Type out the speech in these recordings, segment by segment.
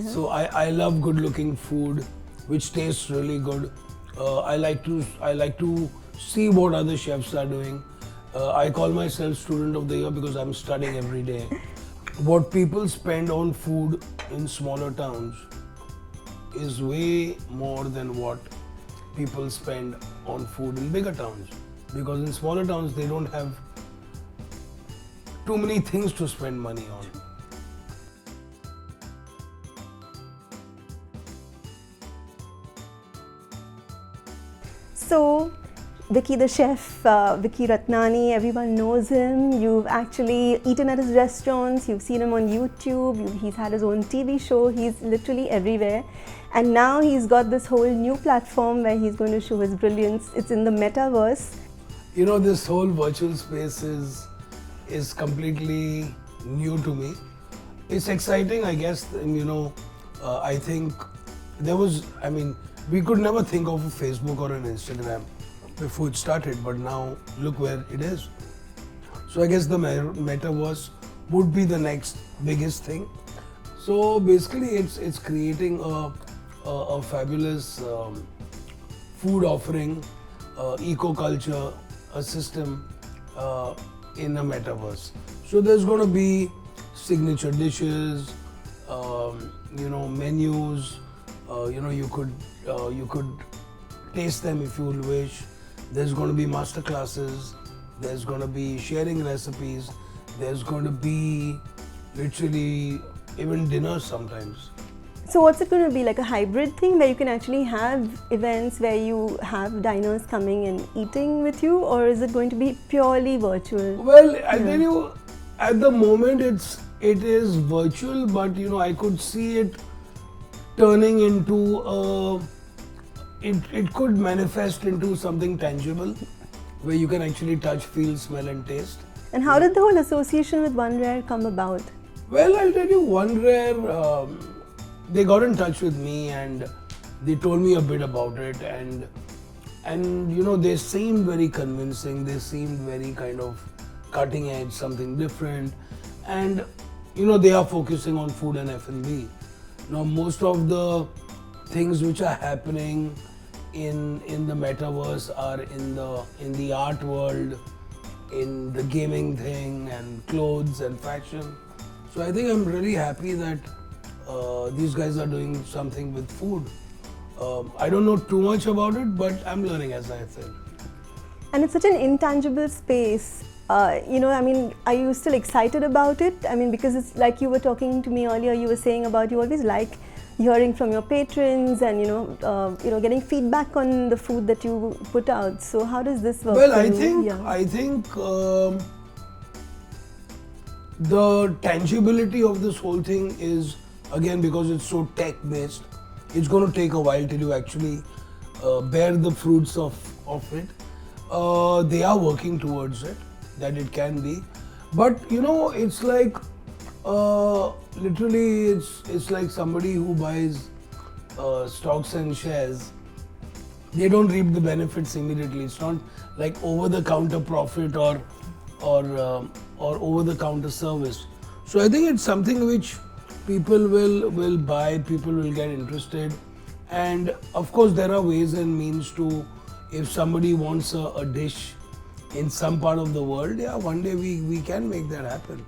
So I love good looking food which tastes really good. I like to see what other chefs are doing. I call myself student of the year because I'm studying every day. What people spend on food in smaller towns is way more than what people spend on food in bigger towns. Because in smaller towns they don't have too many things to spend money on. So, Vicky the chef, Vicky Ratnani, everyone knows him. You've actually eaten at his restaurants, you've seen him on YouTube, he's had his own TV show, he's literally everywhere. And now he's got this whole new platform where he's going to show his brilliance. It's in the Metaverse. You know, this whole virtual space is completely new to me. It's exciting, I guess. I think we could never think of a Facebook or an Instagram before it started, but now look where it is. So I guess the Metaverse would be the next biggest thing. So basically it's creating a fabulous food offering, eco-culture, a system in a Metaverse. So there's going to be signature dishes, menus. You could taste them if you wish. There's going to be master classes. There's going to be sharing recipes. There's going to be literally even dinner sometimes. So what's it going to be, like a hybrid thing where you can actually have events where you have diners coming and eating with you, or is it going to be purely virtual? Well, I'll tell you, at the moment it is virtual, but I could see it turning into it could manifest into something tangible where you can actually touch, feel, smell and taste. And how did the whole association with One Rare come about? Well, I'll tell you, One Rare, they got in touch with me and they told me a bit about it, and they seemed very convincing. They seemed very kind of cutting edge, something different, and they are focusing on food and F&B. Now most of the things which are happening in the Metaverse are in the art world, in the gaming thing, and clothes and fashion. So I think I'm really happy that these guys are doing something with food. I don't know too much about it, but I'm learning as I feel. And it's such an intangible space. Are you still excited about it? Because it's like you were talking to me earlier, you were saying about you always like hearing from your patrons and getting feedback on the food that you put out. So how does this work? Well, I think the tangibility of this whole thing is, again, because it's so tech based, it's going to take a while till you actually bear the fruits of it. They are working towards it, that it can be, but it's like literally it's like somebody who buys stocks and shares. They don't reap the benefits immediately. It's not like over the counter profit or over the counter service. So I think it's something which people will buy, people will get interested, and of course there are ways and means to, if somebody wants a dish in some part of the world, one day we can make that happen.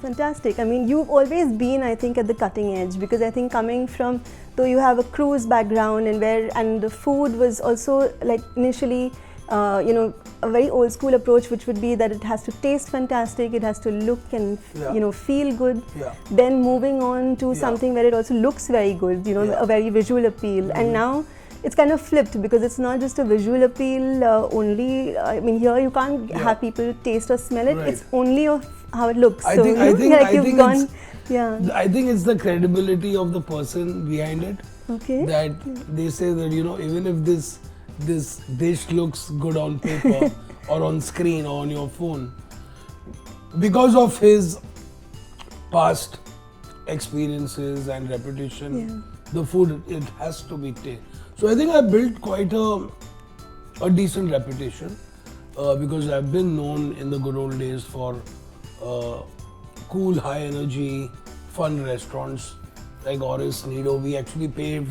Fantastic. You've always been, I think, at the cutting edge, because I think coming from, though you have a cruise background and the food was also like initially, a very old school approach, which would be that it has to taste fantastic, it has to look and feel good. Yeah. Then moving on to something where it also looks very good, a very visual appeal. And now it's kind of flipped, because it's not just a visual appeal only. Here you can't have people taste or smell it. Right. It's only of how it looks. I think it's the credibility of the person behind it. Okay. That they say that even if this dish looks good on paper or on screen or on your phone, because of his past experiences and reputation, the food, it has to be tasty. So I think I built quite a decent reputation because I've been known in the good old days for cool, high energy, fun restaurants like Oris, Nido, we actually paved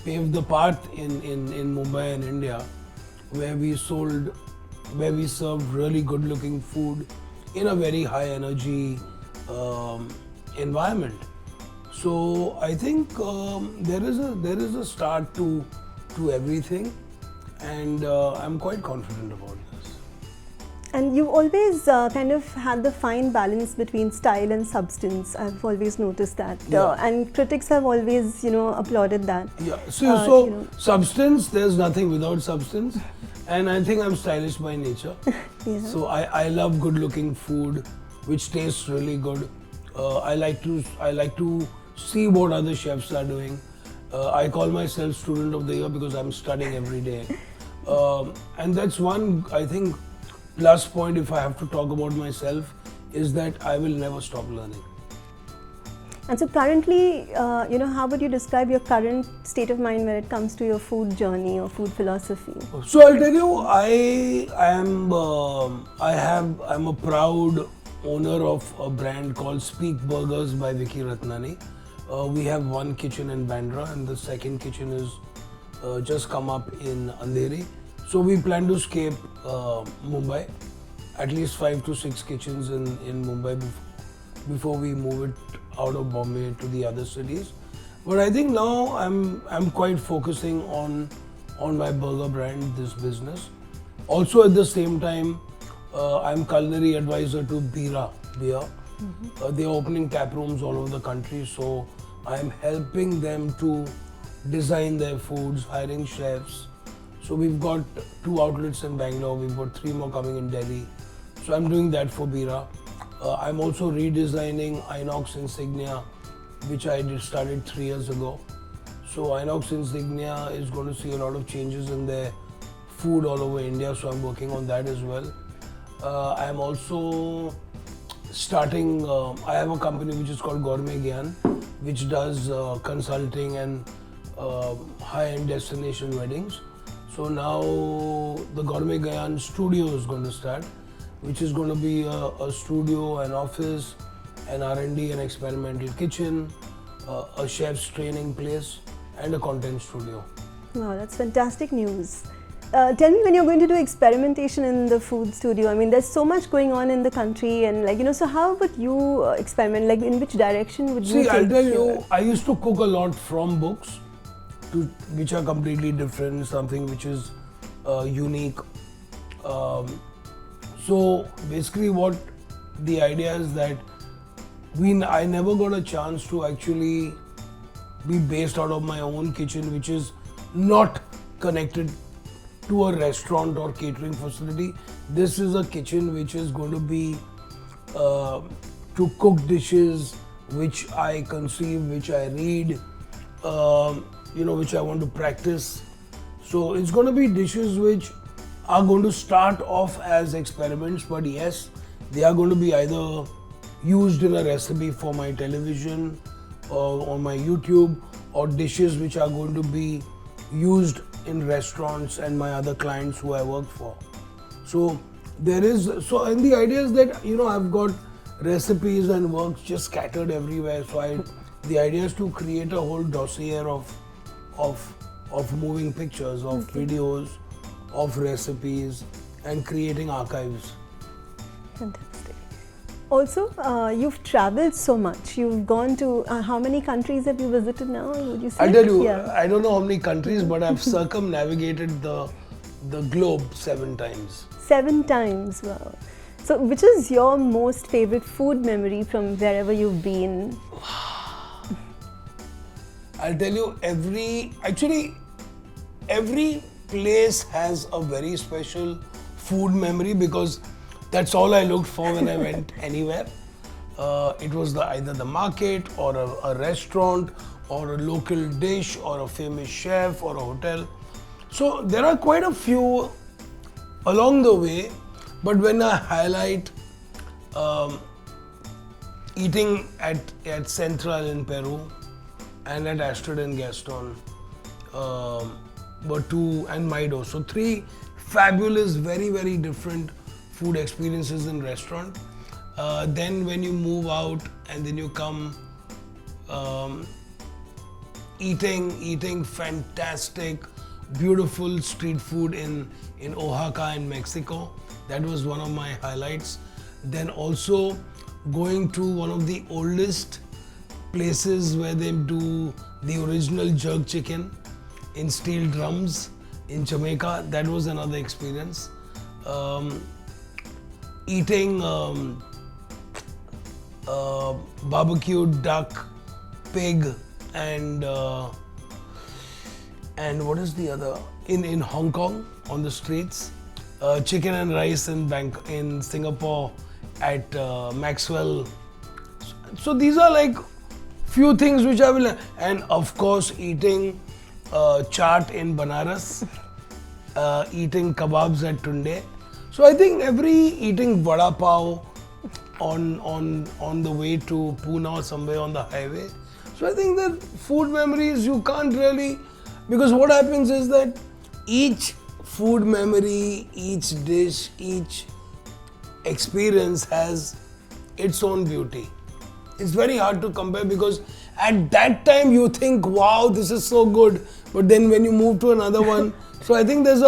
the path in Mumbai and India, where we served really good looking food in a very high energy environment. So I think there is a start to everything, and I'm quite confident about this. And you've always kind of had the fine balance between style and substance. I've always noticed that. Yeah. And critics have always, applauded that. Yeah. So you know. substance, there's nothing without substance, and I think I'm stylish by nature. Yeah. So I love good looking food, which tastes really good. I like to see what other chefs are doing. I call myself student of the year because I'm studying every day. And that's one, I think, plus point if I have to talk about myself, is that I will never stop learning. And so currently, how would you describe your current state of mind when it comes to your food journey or food philosophy? So I'll tell you, I'm a proud owner of a brand called Speak Burgers by Vicky Ratnani. We have one kitchen in Bandra, and the second kitchen is just come up in Andheri. So we plan to escape Mumbai, at least 5 to 6 kitchens in Mumbai before we move it out of Bombay to the other cities. But I think now I'm quite focusing on my burger brand, this business. Also at the same time, I'm culinary advisor to Bira Beer. Mm-hmm. They're opening tap rooms all over the country, so I'm helping them to design their foods, hiring chefs. So we've got 2 outlets in Bangalore, we've got 3 more coming in Delhi. So I'm doing that for Bira. I'm also redesigning Inox Insignia, which I started 3 years ago. So Inox Insignia is going to see a lot of changes in their food all over India, so I'm working on that as well. I'm also starting, I have a company which is called Gourmet Gyan, which does consulting and high-end destination weddings. So now the Gourmet Gyan studio is going to start, which is going to be a studio, an office, an R&D, an experimental kitchen, a chef's training place, and a content studio. Wow, that's fantastic news. Tell me when you're going to do experimentation in the food studio. I mean, there's so much going on in the country, and so how would you experiment? Like, in which direction would you take? See, I'll tell you, I used to cook a lot from books, which are completely different, something which is unique. So basically, what the idea is that I never got a chance to actually be based out of my own kitchen, which is not connected to a restaurant or catering facility. This is a kitchen which is going to be to cook dishes which I conceive, which I read, which I want to practice. So it's going to be dishes which are going to start off as experiments, but yes, they are going to be either used in a recipe for my television or on my YouTube, or dishes which are going to be used in restaurants and my other clients who I work for. And the idea is that, I've got recipes and works just scattered everywhere. So the idea is to create a whole dossier of moving pictures, of videos, of recipes, and creating archives. Fantastic. Also, you've traveled so much. You've gone to, how many countries have you visited now, would you say? I'll tell you, Yeah. I don't know how many countries, but I've circumnavigated the globe 7 times. 7 times, wow. So, which is your most favorite food memory from wherever you've been? I'll tell you, every place has a very special food memory, because that's all I looked for when I went anywhere. It was either the market or a restaurant or a local dish or a famous chef or a hotel. So there are quite a few along the way, but when I highlight eating at Central in Peru and at Astrid and Gaston, were 2, and Maido. So 3 fabulous, very, very different food experiences in restaurant. Then when you move out and then you come eating fantastic, beautiful street food in Oaxaca in Mexico. That was one of my highlights. Then also going to one of the oldest places where they do the original jerk chicken in steel drums in Jamaica. That was another experience. Eating barbecued duck, pig, and what is the other in Hong Kong on the streets, chicken and rice in Singapore at Maxwell. So these are like few things which I will, and of course eating chaat in Banaras, eating kebabs at Tunde. So I think eating vada pav on the way to Pune or somewhere on the highway. So I think that food memories you can't really, because what happens is that each food memory, each dish, each experience has its own beauty. It's very hard to compare because at that time you think, wow, this is so good, but then when you move to another one, so I think there's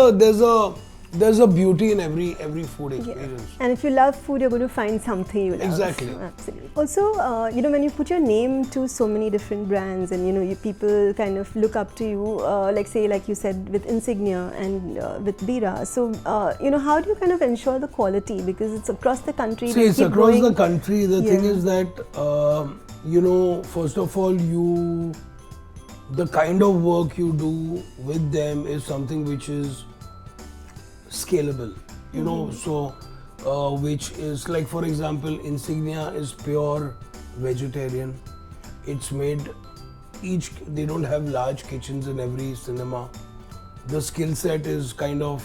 a beauty in every food experience. Yeah. And if you love food, you're going to find something you love. Exactly. Absolutely. Also, when you put your name to so many different brands, and people kind of look up to you, like you said, with Insignia and with Bira. So, how do you kind of ensure the quality, because it's across the country? See, it's across the country. The thing is that first of all, the kind of work you do with them is something which is scalable, so which is like, for example, Insignia is pure vegetarian. It's made they don't have large kitchens in every cinema. The skill set is kind of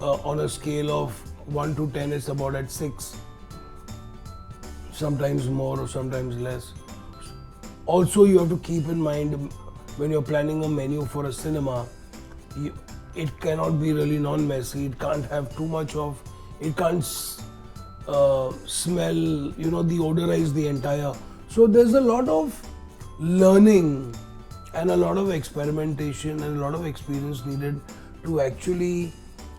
on a scale of 1 to 10, it's about at 6, sometimes more or sometimes less. Also, you have to keep in mind when you're planning a menu for a cinema, it cannot be really non-messy. It can't have too much of, it can't smell, deodorize the entire. So there's a lot of learning and a lot of experimentation and a lot of experience needed to actually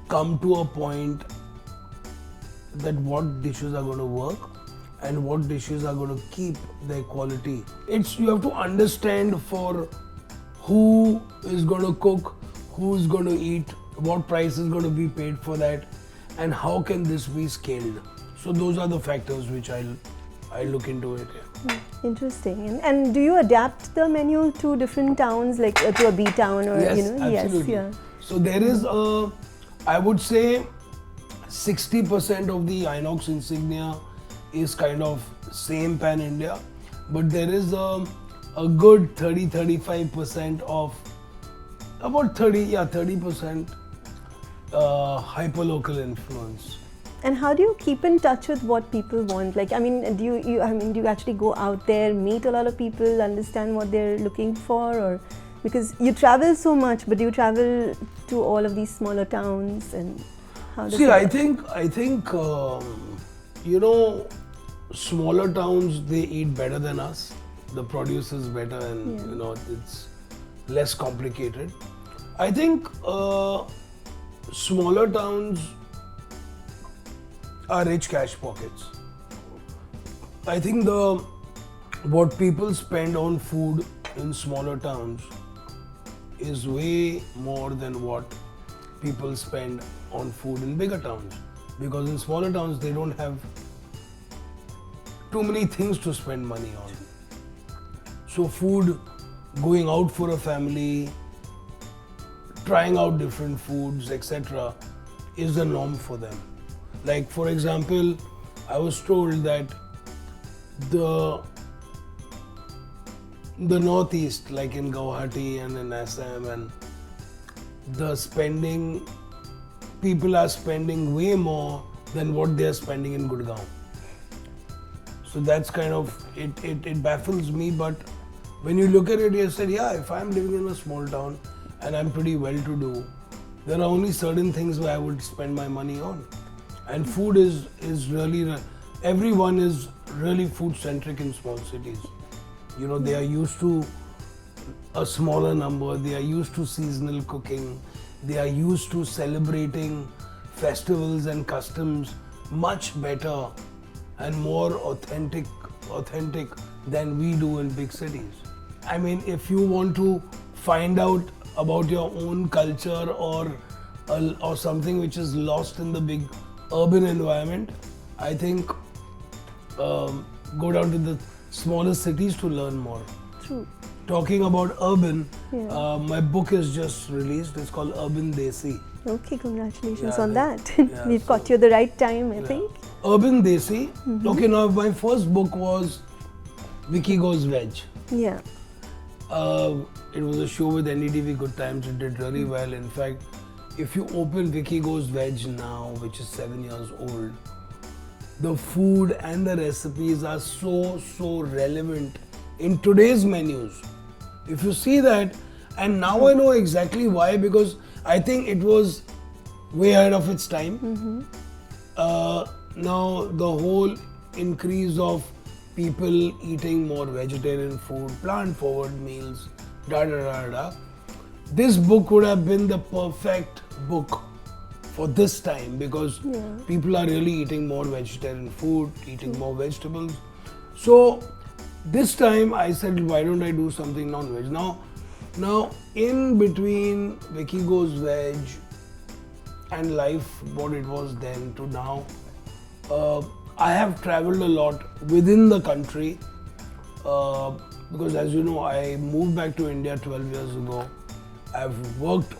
come to a point that what dishes are going to work and what dishes are going to keep their quality. You have to understand for who is going to cook, who's going to eat, what price is going to be paid for that, and how can this be scaled. So those are the factors which I look into it. Yeah. Interesting. And do you adapt the menu to different towns, like to a B town or Yes, absolutely. Yes, yeah. So there is I would say 60% of the Inox Insignia is kind of same pan India, but there is a good 30-35% of about 30% hyperlocal influence. And how do you keep in touch with what people want? Like, do you actually go out there, meet a lot of people, understand what they're looking for, or because you travel so much, but do you travel to all of these smaller towns, and how does I think smaller towns, they eat better than us. The produce is better, and it's less complicated. I think smaller towns are rich cash pockets. I think what people spend on food in smaller towns is way more than what people spend on food in bigger towns. Because in smaller towns, they don't have too many things to spend money on. So food, going out for a family, trying out different foods, etc., is the norm for them. Like, for example, I was told that the Northeast, like in Guwahati and in Assam, and people are spending way more than what they are spending in Gurgaon. So that's kind of, it baffles me, but when you look at it, you said, yeah, if I'm living in a small town and I'm pretty well-to-do, there are only certain things where I would spend my money on. And food is really, everyone is really food-centric in small cities. They are used to a smaller number. They are used to seasonal cooking. They are used to celebrating festivals and customs much better and more authentic than we do in big cities. I mean, if you want to find out about your own culture or something which is lost in the big urban environment, I think go down to the smaller cities to learn more. True. Talking about urban, my book is just released. It's called Urban Desi. Okay, congratulations Yeah, on that. yeah, We've caught so- you at the right time, I Yeah. think. Urban Desi. Okay, now my first book was Vicky Goes Veg. Yeah. It was a show with NETV Good Times. It did really well. In fact, if you open Vicky Goes Veg now, which is 7 years old, the food and the recipes are so relevant in today's menus. If you see that, and now I know exactly why, because I think it was way ahead of its time. Now the whole increase of people eating more vegetarian food, plant-forward meals, This book would have been the perfect book for this time because people are really eating more vegetarian food, eating more vegetables. So this time I said, why don't I do something non-veg? Now in between Vicky Goes Veg and life, what it was then to now, I have traveled a lot within the country because as you know, I moved back to India 12 years ago. I've worked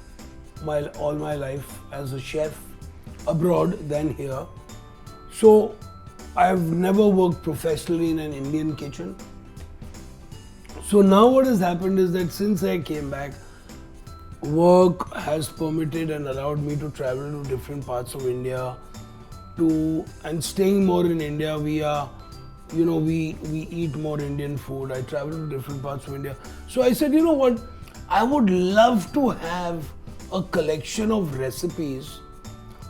all my life as a chef abroad than here. So I've never worked professionally in an Indian kitchen. So now what has happened is that since I came back, work has permitted and allowed me to travel to different parts of India and staying more in India. We eat more Indian food. I travel to different parts of India. So I said, you know what? I would love to have a collection of recipes.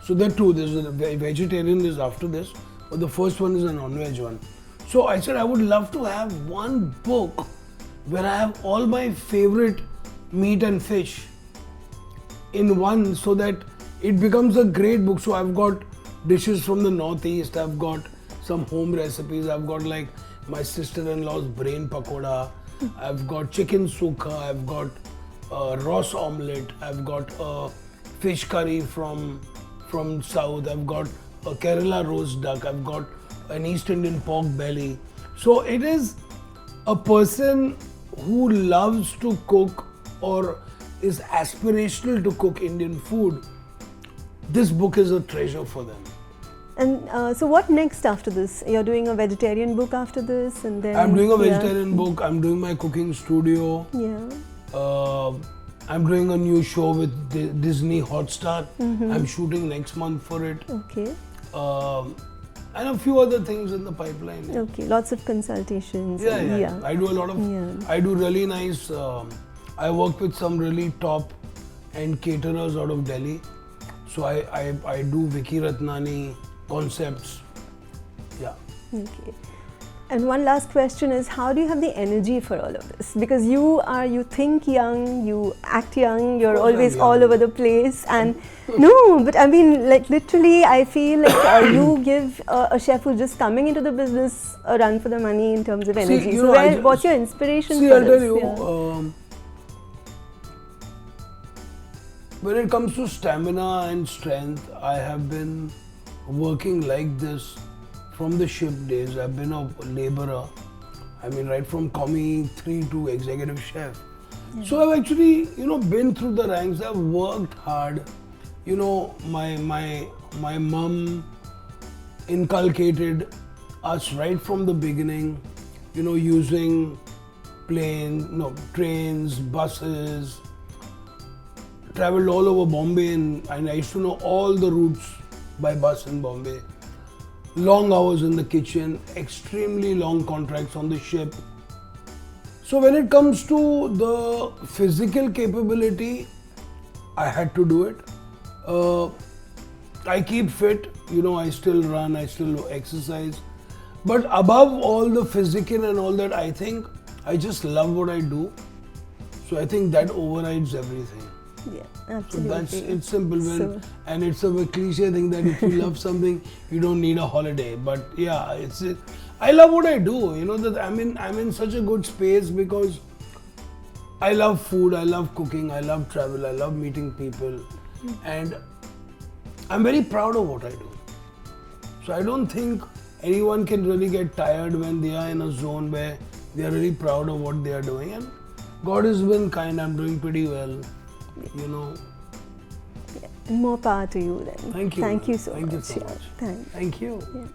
So there are two. There's a vegetarian, there's after this, but the first one is a non-veg one. So I said I would love to have one book where I have all my favorite meat and fish in one so that it becomes a great book. So I've got dishes from the Northeast, I've got some home recipes, I've got like my sister-in-law's brain pakoda, I've got chicken sukha, I've got roast omelette, I've got fish curry from South, I've got a Kerala roast duck, I've got an East Indian pork belly. So it is a person who loves to cook or is aspirational to cook Indian food. This book is a treasure for them. And so what next after this? You're doing a vegetarian book after this, and then I'm doing a vegetarian book. I'm doing my cooking studio. Yeah. I'm doing a new show with Disney Hotstar. I'm shooting next month for it. Okay. And a few other things in the pipeline. Okay. Lots of consultations. Yeah. I do a lot of. Yeah. I do really nice. I work with some really top end caterers out of Delhi. So I do Vicky Ratnani concepts. Yeah. Okay. And one last question is, how do you have the energy for all of this? Because you think young, you act young, you're always all over the place, and no, but I mean, like literally, I feel like you give a chef who's just coming into the business a run for the money in terms of energy. See, so what's your inspiration for I'll this? tell you, when it comes to stamina and strength, I have been working like this from the ship days. I've been a laborer. I mean, right from Commie 3 to executive chef. Yeah. So I've actually, been through the ranks. I've worked hard. My mum inculcated us right from the beginning, using trains, buses, traveled all over Bombay and I used to know all the routes by bus in Bombay. Long hours in the kitchen, extremely long contracts on the ship. So when it comes to the physical capability, I had to do it. I keep fit, I still run, I still exercise. But above all the physical and all that, I think I just love what I do. So I think that overrides everything. Yeah, So absolutely. it's simple and it's a very cliche thing that if you love something, you don't need a holiday. But yeah, I love what I do. You know that I'm in such a good space because I love food, I love cooking, I love travel, I love meeting people, and I'm very proud of what I do. So I don't think anyone can really get tired when they are in a zone where they are really proud of what they are doing. And God has been kind, I'm doing pretty well, you know. Yeah. More power to you then. Thank you. Thank man. you so Thank much. you so much. Thanks. Thank you. Yeah.